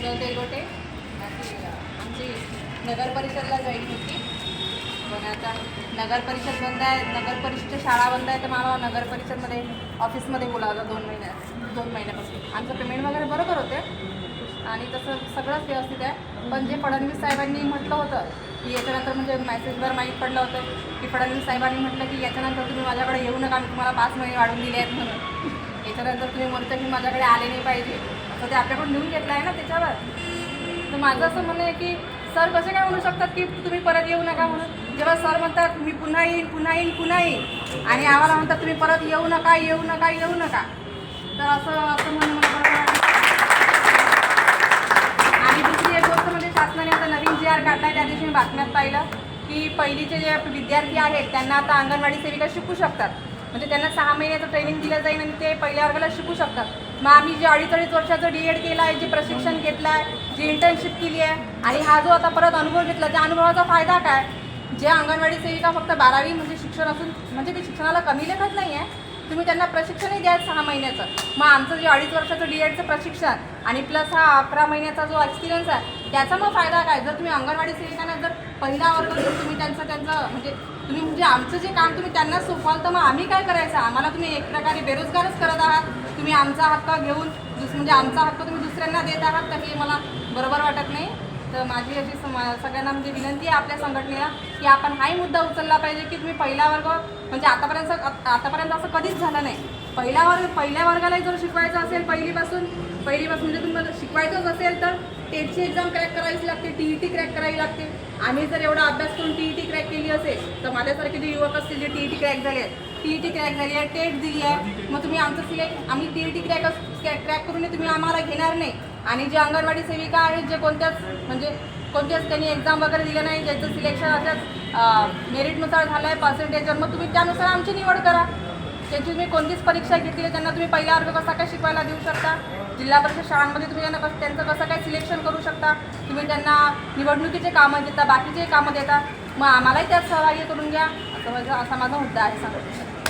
सुनील तेलगोटे आमची नगर परिषदला जॉईन होती. पण आता नगर परिषद बंद आहे, नगर परिषदच्या शाळा बंद आहे, तर मला नगर परिषदमध्ये ऑफिसमध्ये बोलावलं 2 महिन्यापासून. आमचं पेमेंट वगैरे बरोबर होते आणि तसं सगळंच व्यवस्थित आहे. पण जे फडणवीस साहेबांनी म्हटलं होतं की याच्यानंतर म्हणजे मेसेजवर माहीत पडलं होतं की फडणवीस साहेबांनी म्हटलं की याच्यानंतर तुम्ही माझ्याकडे येऊ नका, मी तुम्हाला 5 महिने वाढवून दिले आहेत म्हणून. याच्यानंतर तुम्ही मोर्चा घेऊन माझ्याकडे आले नाही पाहिजे असं ते आपल्याकडून लिहून घेतलं आहे ना त्याच्यावर. तर माझं असं म्हणणं आहे की सर कसे काय म्हणू शकतात की तुम्ही परत येऊ नका म्हणून, जेव्हा सर म्हणतात मी पुन्हा येईन पुन्हा येईन पुन्हा येईन आणि आम्हाला म्हणतात तुम्ही परत येऊ नका येऊ नका येऊ नका. तर असं म्हणणं मला बरोबर वाटतं. आणि दुसरी एक गोष्ट म्हणजे शासनाने आता नवीन GR काढला, त्या दिवशी मी बातम्यात पाहिलं की पहिलीचे जे विद्यार्थी आहेत त्यांना आता अंगणवाडी सेविका शिकू शकतात. म्हणजे त्यांना 6 महिन्याचं ट्रेनिंग दिलं जाईल आणि ते पहिल्या वर्गाला शिकू शकतात. मग आम्ही जे 2.5 वर्षाचं D.Ed केलं आहे, जे प्रशिक्षण घेतलं आहे, जी इंटर्नशिप केली आहे आणि हा जो आता परत अनुभव घेतला, त्या अनुभवाचा फायदा काय? जे अंगणवाडी सेविका फक्त 12वी म्हणजे शिक्षण असून म्हणजे ते शिक्षणाला कमी लेखत नाही आहे, तुम्ही त्यांना प्रशिक्षणही द्या 6 महिन्याचं. मग आमचं जे 2.5 वर्षाचं D.Edचं प्रशिक्षण आणि प्लस हा 11 महिन्याचा जो एक्सपिरियन्स आहे त्याचा मग फायदा काय? जर तुम्ही अंगणवाडी सेविकांना जर पहिला वर्ग तुम्ही त्यांचं म्हणजे आमचं जे काम तुम्ही त्यांना सोपवाल, तर मग आम्ही काय करायचं? आम्हाला तुम्ही एक प्रकारे बेरोजगारच करत आहात. तुम्ही आमचा हक्क घेऊन म्हणजे आमचा हक्क तुम्ही दुसऱ्यांना देत आहात, तर हे मला बरोबर वाटत नाही. तर माझी अशी सगळ्यांना म्हणजे विनंती आहे आपल्या संघटनेला की आपण हाही मुद्दा उचलला पाहिजे की तुम्ही पहिला वर्ग म्हणजे आतापर्यंत असं कधीच झालं नाही. पहिल्या वर्गाला जर शिकवायचं असेल पहिलीपासून म्हणजे तुम्हाला शिकवायचंच असेल तर टेटची एक्झाम क्रॅक करावीच लागते, TET क्रॅक करावी लागते. आम्ही जर एवढा अभ्यास करून TET क्रॅक केली असेल तर माझ्यासारखे जे युवक असतील जे TET क्रॅक झाले आहेत, TET क्रॅक झाली आहे, टेट दिली आहे, मग तुम्ही आमचं आम्ही TET क्रॅक करून तुम्ही आम्हाला घेणार नाही. आणि जे अंगणवाडी सेविका आहेत जे कोणत्याच त्यांनी एक्झाम वगैरे दिलं नाही, ज्यांचं सिलेक्शन अशाच मेरिटनुसार झालं आहे पर्सेंटेजवर, मग तुम्ही त्यानुसार आमची निवड करा. त्यांची तुम्ही कोणतीच परीक्षा घेतली त्यांना तुम्ही पहिला वर्ग कसा काय शिकवायला देऊ शकता? जिल्हा परिषद शाळांमध्ये तुम्ही त्यांचं कसं काय सिलेक्शन करू शकता? तुम्ही त्यांना निवडणुकीचे कामं देता, बाकीचे कामं देता, मग आम्हालाही त्यात सहभागी करून घ्या असा माझा मुद्दा आहे सांगतो.